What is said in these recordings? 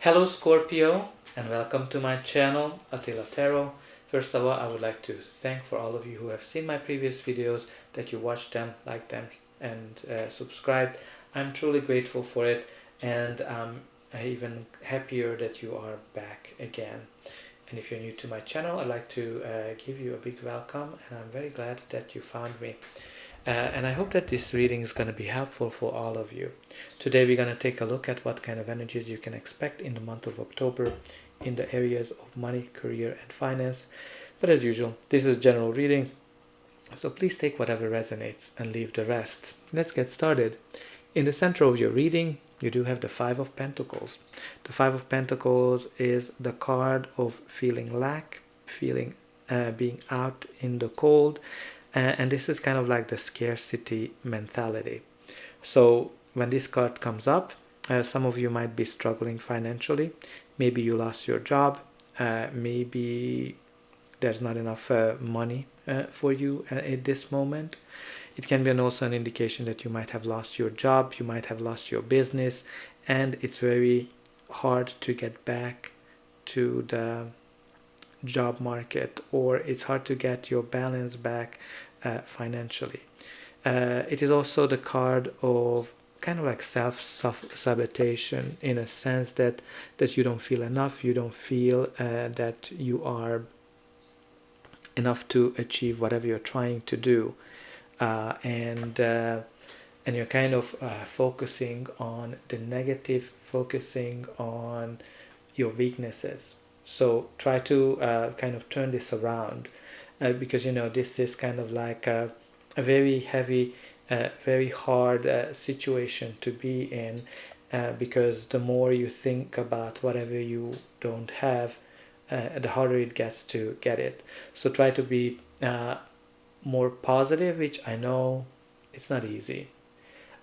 Hello Scorpio, and welcome to my channel Attila Tarot. First of all, I would like to thank for all of you who have seen my previous videos, that you watched them, liked them, and subscribed. I'm truly grateful for it, and I'm even happier that you are back again. And if you're new to my channel, I'd like to give you a big welcome, and I'm very glad that you found me. And I hope that this reading is going to be helpful for all of you. Today we're going to take a look at what kind of energies you can expect in the month of October in the areas of money, career, and finance. But as usual, this is general reading, so please take whatever resonates and leave the rest. Let's get started. In the center of your reading, you do have the Five of Pentacles. The Five of Pentacles is the card of feeling lack, feeling being out in the cold, and this is kind of like the scarcity mentality. So when this card comes up, some of you might be struggling financially. Maybe you lost your job. Maybe there's not enough money for you at this moment. It can be also an indication that you might have lost your job, you might have lost your business, and it's very hard to get back to the job market, or it's hard to get your balance back financially. It is also the card of kind of like self-sabotation, in a sense that you don't feel enough, you don't feel that you are enough to achieve whatever you're trying to do, and you're kind of focusing on the negative, focusing on your weaknesses. So try to kind of turn this around, because this is kind of like a very heavy, very hard situation to be in, because the more you think about whatever you don't have, the harder it gets to get it. So try to be more positive, which I know it's not easy,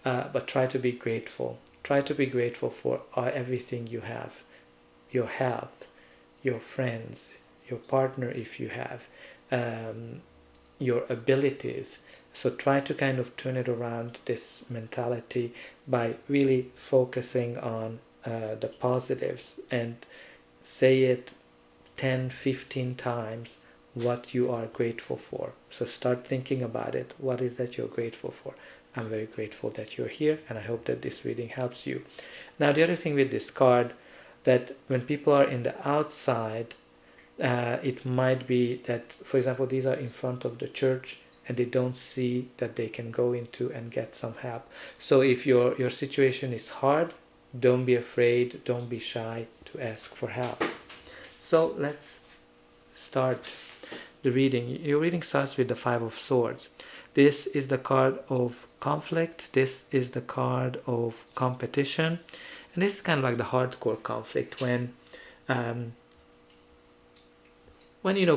but try to be grateful. Try to be grateful for everything you have, your health, your friends, your partner if you have, your abilities. So try to kind of turn it around, this mentality, by really focusing on the positives, and say it 10, 15 times what you are grateful for. So start thinking about it. What is that you're grateful for? I'm very grateful that you're here, and I hope that this reading helps you. Now, the other thing with this card, that when people are in the outside, it might be that, for example, these are in front of the church and they don't see that they can go into and get some help. So if your situation is hard, don't be afraid, don't be shy to ask for help. So let's start the reading. Your reading starts with the Five of Swords. This is the card of conflict. This is the card of competition. And this is kind of like the hardcore conflict, when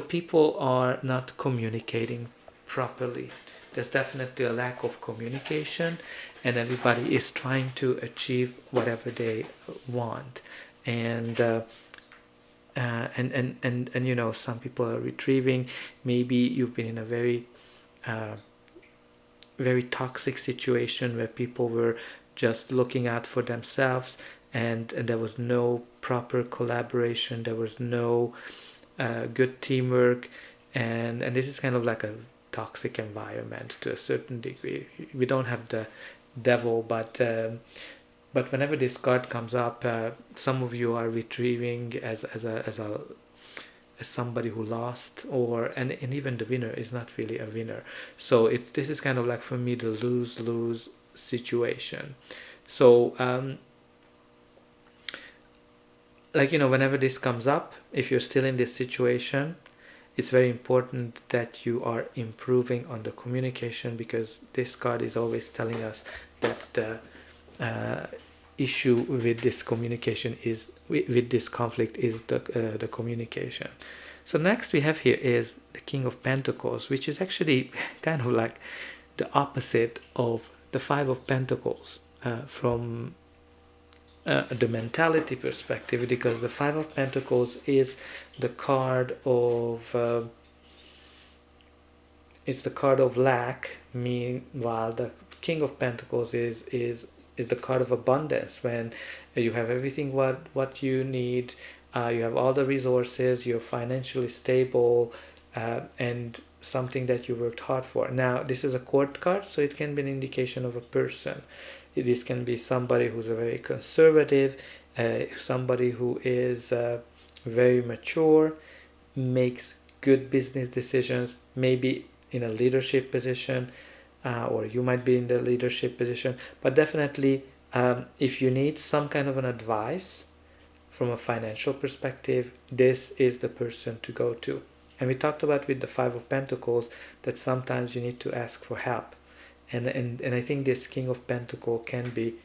people are not communicating properly. There's definitely a lack of communication, and everybody is trying to achieve whatever they want. And some people are retrieving. Maybe you've been in a very very toxic situation where people were just looking out for themselves, and there was no proper collaboration, there was no good teamwork, and this is kind of like a toxic environment to a certain degree. We don't have the devil, but whenever this card comes up, some of you are retrieving as somebody who lost, and even the winner is not really a winner. So this is kind of like, for me, the lose-lose situation. So whenever this comes up, if you're still in this situation, it's very important that you are improving on the communication, because this card is always telling us that the issue with this communication is, with this conflict, is the communication. So next we have here is the King of Pentacles, which is actually kind of like the opposite of the Five of Pentacles from the mentality perspective, because the Five of Pentacles is the card of it's the card of lack. Meanwhile, the King of Pentacles is is the card of abundance, when you have everything what you need, you have all the resources, you're financially stable, and something that you worked hard for. Now this is a court card, so it can be an indication of a person. This can be somebody who's a very conservative, somebody who is very mature, makes good business decisions, maybe in a leadership position, or you might be in the leadership position. But definitely, if you need some kind of an advice from a financial perspective, this is the person to go to. And we talked about with the Five of Pentacles that sometimes you need to ask for help. And I think this King of Pentacles can be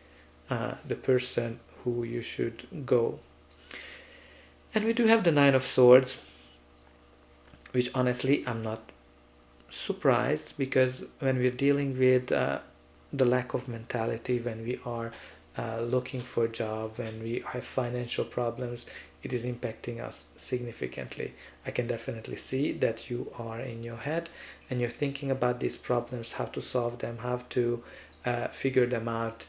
the person who you should go. And we do have the Nine of Swords, which honestly I'm not surprised, because when we're dealing with the lack of mentality, when we are looking for a job, when we have financial problems, it is impacting us significantly. I can definitely see that you are in your head and you're thinking about these problems, how to solve them, how to figure them out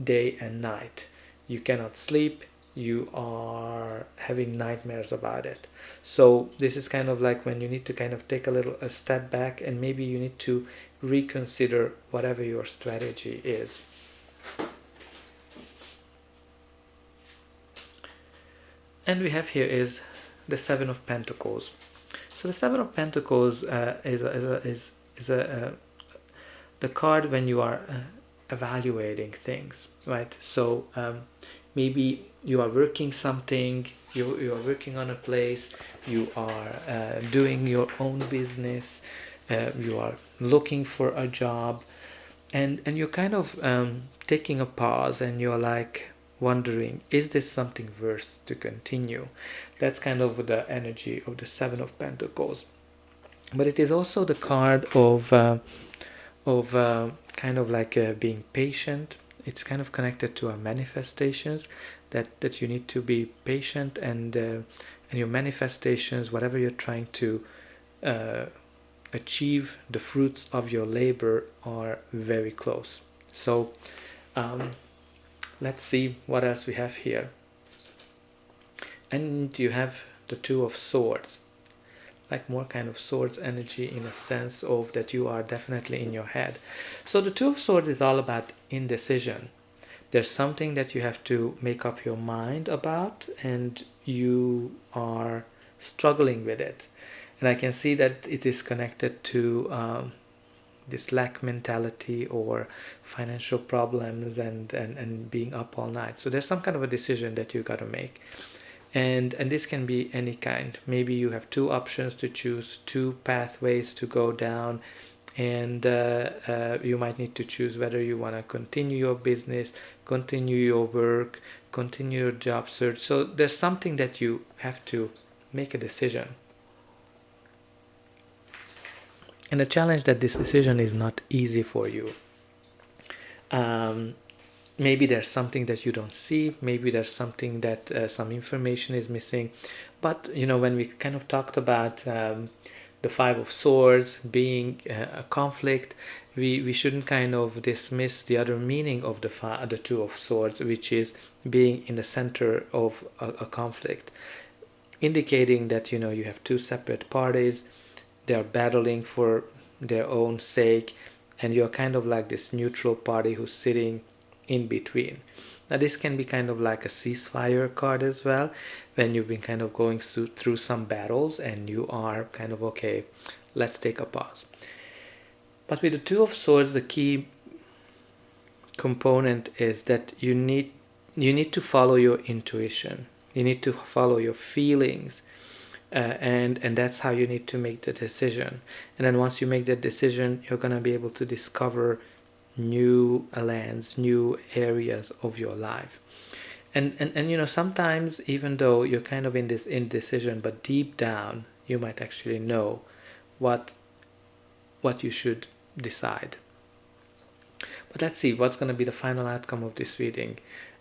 day and night. You cannot sleep, you are having nightmares about it. So this is kind of like when you need to kind of take a step back, and maybe you need to reconsider whatever your strategy is. And we have here is the Seven of Pentacles. So the Seven of Pentacles is the card when you are evaluating things, right? So maybe you are working something, you are working on a place, you are doing your own business, you are looking for a job, and you're kind of taking a pause, and you're like wondering, is this something worth to continue? That's kind of the energy of the Seven of Pentacles. But it is also the card of kind of like being patient. It's kind of connected to our manifestations, that you need to be patient, and your manifestations, whatever you're trying to achieve, the fruits of your labor are very close. So let's see what else we have here. And you have the Two of Swords, like more kind of swords energy, in a sense of that you are definitely in your head. So the Two of Swords is all about indecision. There's something that you have to make up your mind about, and you are struggling with it. And I can see that it is connected to this lack mentality, or financial problems, and being up all night. So there's some kind of a decision that you got to make. And this can be any kind. Maybe you have two options to choose, two pathways to go down, and you might need to choose whether you want to continue your business, continue your work, continue your job search. So there's something that you have to make a decision. And the challenge that this decision is not easy for you. Maybe there's something that you don't see, maybe there's something that some information is missing. But when we kind of talked about the Five of Swords being a conflict, we shouldn't kind of dismiss the other meaning of the Two of Swords, which is being in the center of a conflict, indicating that you have two separate parties, they are battling for their own sake, and you're kind of like this neutral party who's sitting in between. Now this can be kind of like a ceasefire card as well, when you've been kind of going through some battles and you are kind of, okay, let's take a pause. But with the Two of Swords, the key component is that you need to follow your intuition, you need to follow your feelings, and that's how you need to make the decision. And then once you make that decision, you're going to be able to discover new lands, new areas of your life. And sometimes, even though you're kind of in this indecision, but deep down you might actually know what you should decide. But let's see what's going to be the final outcome of this reading.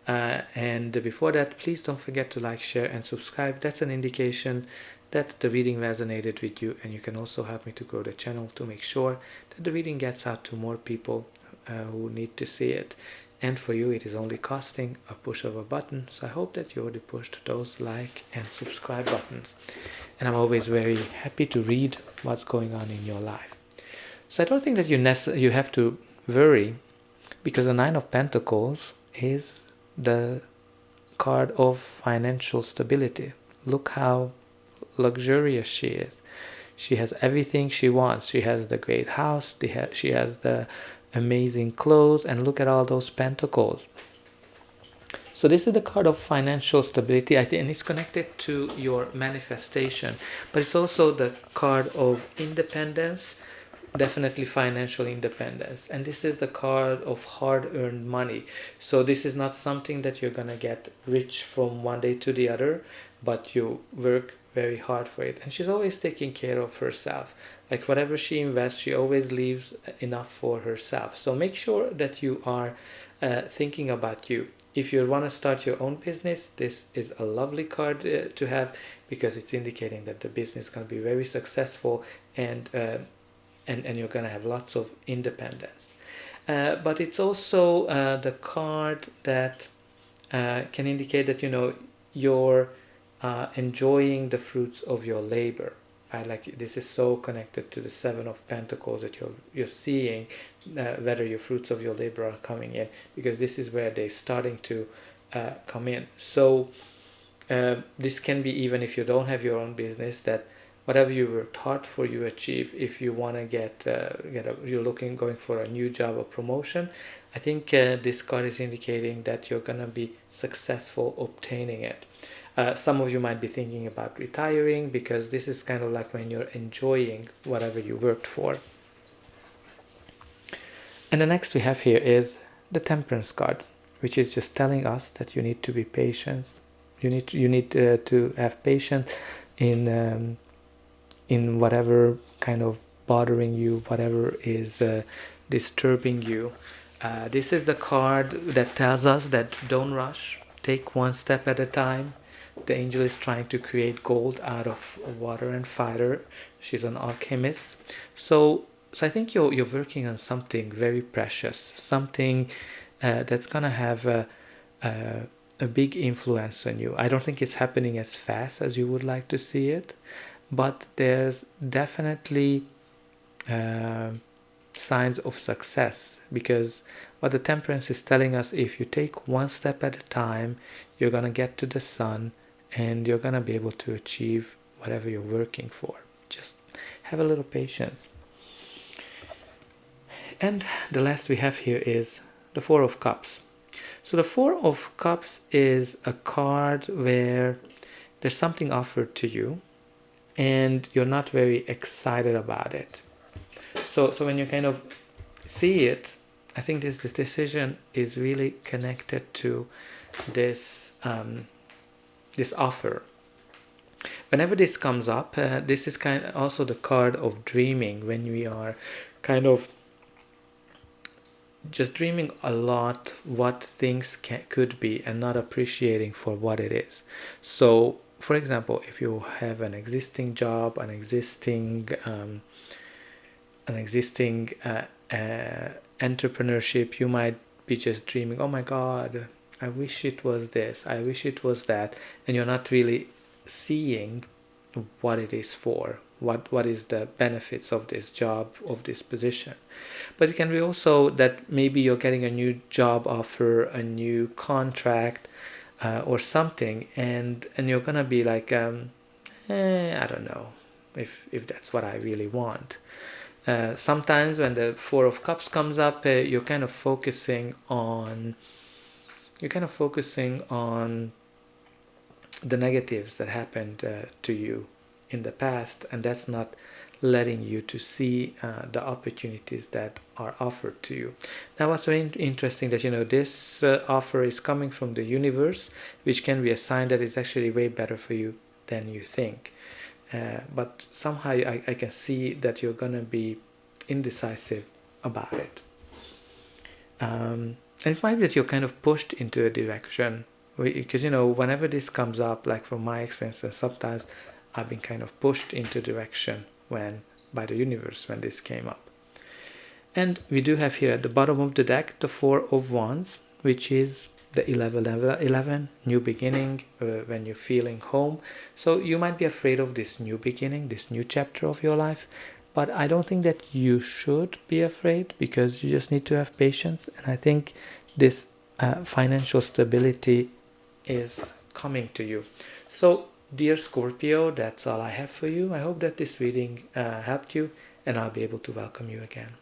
And before that, please don't forget to like, share and subscribe. That's an indication that the reading resonated with you, and you can also help me to grow the channel to make sure that the reading gets out to more people who need to see it. and for you it is only costing a push of a button. So I hope that you already pushed those like and subscribe buttons, and I'm always very happy to read what's going on in your life. So I don't think that you have to worry, because the Nine of Pentacles is the card of financial stability. Look how luxurious she is. She has everything she wants. She has the great house, she has the amazing clothes, and look at all those pentacles. So this is the card of financial stability, I think, and it's connected to your manifestation, but it's also the card of independence, definitely financial independence. And this is the card of hard-earned money. So this is not something that you're gonna get rich from one day to the other, but you work very hard for it. And she's always taking care of herself. Like whatever she invests, she always leaves enough for herself. So make sure that you are thinking about you. If you want to start your own business, this is a lovely card to have, because it's indicating that the business is going to be very successful, and you're going to have lots of independence. But it's also the card that can indicate that, you know, you're enjoying the fruits of your labor. Like this is so connected to the Seven of Pentacles, that you're seeing whether your fruits of your labor are coming in, because this is where they're starting to come in. So this can be, even if you don't have your own business, that whatever you worked hard for, you achieve. If you want to you're going for a new job or promotion, I think this card is indicating that you're gonna be successful obtaining it. Some of you might be thinking about retiring, because this is kind of like when you're enjoying whatever you worked for. And the next we have here is the Temperance card, which is just telling us that you need to be patient. You need to have patience in whatever kind of bothering you, whatever is disturbing you. This is the card that tells us that don't rush, take one step at a time. The angel is trying to create gold out of water and fire. She's an alchemist. So I think you're working on something very precious, something that's gonna have a big influence on you. I don't think it's happening as fast as you would like to see it, but there's definitely signs of success, because what the Temperance is telling us, if you take one step at a time, you're gonna get to the sun, and you're gonna be able to achieve whatever you're working for. Just have a little patience. And the last we have here is the Four of Cups. So the Four of Cups is a card where there's something offered to you, and you're not very excited about it. So when you kind of see it, I think this decision is really connected to this this offer. Whenever this comes up, this is kind of also the card of dreaming, when we are kind of just dreaming a lot what things could be, and not appreciating for what it is. So for example, if you have an existing job, an existing entrepreneurship, you might be just dreaming, oh my god, I wish it was this, I wish it was that, and you're not really seeing what it is for, what is the benefits of this job, of this position. But it can be also that maybe you're getting a new job offer, a new contract, or something, and you're gonna be like, I don't know if that's what I really want. Sometimes when the Four of Cups comes up, you're kind of focusing on the negatives that happened to you in the past, and that's not letting you to see the opportunities that are offered to you. Now what's very interesting, that, you know, this offer is coming from the universe, which can be a sign that it's actually way better for you than you think. But somehow I can see that you're gonna be indecisive about it. And it might be that you're kind of pushed into a direction, because, you know, whenever this comes up, like from my experience, sometimes I've been kind of pushed into direction by the universe when this came up. And we do have here at the bottom of the deck the Four of Wands, which is the 11, new beginning, when you're feeling home. So you might be afraid of this new beginning, this new chapter of your life, but I don't think that you should be afraid, because you just need to have patience. And I think this financial stability is coming to you. So dear Scorpio, that's all I have for you. I hope that this reading helped you, and I'll be able to welcome you again.